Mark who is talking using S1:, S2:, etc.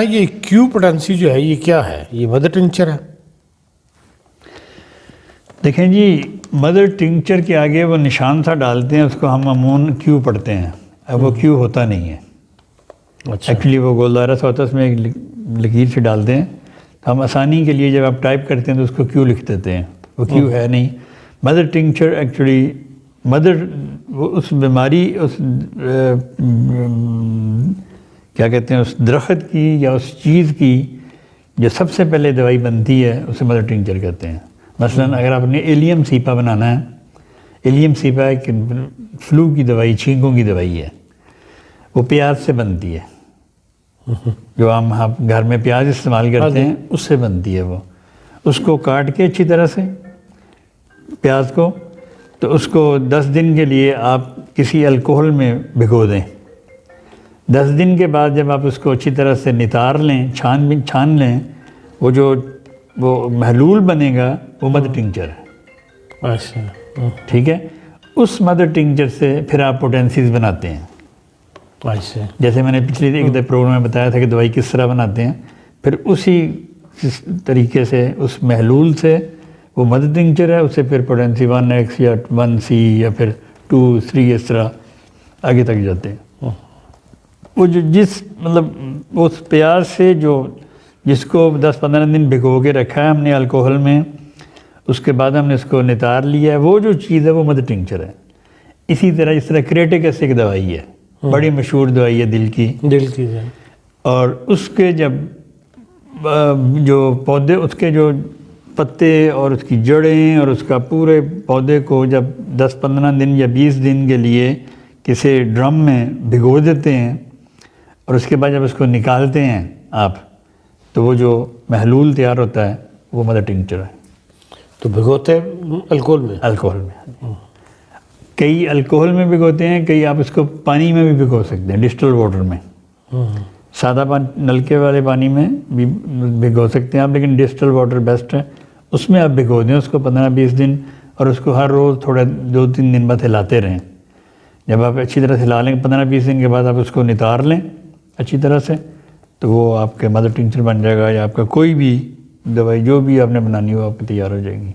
S1: یہ کیو پوٹینسی جو ہے یہ کیا ہے؟ یہ مدر ٹنکچر ہے؟
S2: دیکھیں جی، مدر ٹنکچر کے آگے وہ نشان سا ڈالتے ہیں، اس کو ہم عموماً کیو پڑھتے ہیں. اب وہ کیو ہوتا نہیں ہے.
S1: اچھا،
S2: ایکچولی وہ گولدارا سا ہوتا ہے، اس میں ایک لکیر سے ڈالتے ہیں. تو ہم آسانی کے لیے جب آپ ٹائپ کرتے ہیں تو اس کو کیو لکھ دیتے ہیں. وہ کیو ہے نہیں. مدر ٹنکچر ایکچولی مدر اس بیماری، اس کیا کہتے ہیں، اس درخت کی یا اس چیز کی جو سب سے پہلے دوائی بنتی ہے اسے مدر ٹنکچر کہتے ہیں. مثلاً اگر آپ نے ایلیم سیپا بنانا ہے، ایلیم سیپا ایک فلو کی دوائی، چھینکوں کی دوائی ہے. وہ پیاز سے بنتی ہے، جو ہم گھر میں پیاز استعمال کرتے ہیں اس سے بنتی ہے. وہ اس کو کاٹ کے اچھی طرح سے پیاز کو، تو اس کو 10 دن کے لیے آپ کسی الکوہل میں بھگو دیں. 10 دن کے بعد جب آپ اس کو اچھی طرح سے نتار لیں، چھان لیں، وہ محلول بنے گا، وہ مدر ٹنکچر ہے.
S1: اچھا،
S2: ٹھیک ہے. اس مدر ٹنکچر سے پھر آپ پوٹینسیز بناتے ہیں.
S1: اچھا،
S2: جیسے میں نے پچھلی ایک پروگرام میں بتایا تھا کہ دوائی کس طرح بناتے ہیں. پھر اسی طریقے سے اس محلول سے وہ مدر ٹنکچر ہے، اس سے پھر پوٹینسی 1X یا 1C یا پھر 2, 3 اس طرح آگے تک جاتے ہیں. وہ جو مطلب اس پیاز سے جس کو 10-15 دن بھگو کے رکھا ہے ہم نے الکوہل میں، اس کے بعد ہم نے اس کو نتار لیا ہے، وہ جو چیز ہے وہ مدر ٹنکچر ہے. اسی طرح جس طرح کریٹک ایسڈ ایک دوائی ہے، بڑی مشہور دوائی ہے دل کی. اور اس کے جو پودے، اس کے جو پتے اور اس کی جڑیں اور اس کا پورے پودے کو جب 10-15 دن یا 20 دن کے لیے کسی ڈرم میں بھگو دیتے ہیں، اور اس کے بعد جب اس کو نکالتے ہیں آپ، تو وہ جو محلول تیار ہوتا ہے وہ مدر ٹنکچر ہے.
S1: تو بھگوتے ہیں الکوہل میں؟
S2: الکوہل میں کئی الکوہل میں بھگوتے ہیں، کئی آپ اس کو پانی میں بھی بھگو سکتے ہیں، ڈسٹل واٹر میں. سادہ نلکے والے پانی میں بھی بھگو سکتے ہیں آپ، لیکن ڈسٹل واٹر بیسٹ ہے. اس میں آپ بھگو دیں اس کو 15-20 دن، اور اس کو ہر روز تھوڑا 2-3 دن بعد ہلاتے رہیں. جب آپ اچھی طرح سے ہلا لیں 15-20 دن کے بعد آپ اس کو نتار لیں اچھی طرح سے، تو وہ آپ کے مدر ٹنکچر بن جائے گا، یا آپ کا کوئی بھی دوائی جو بھی آپ نے بنانی ہو آپ کی تیار ہو جائے گی.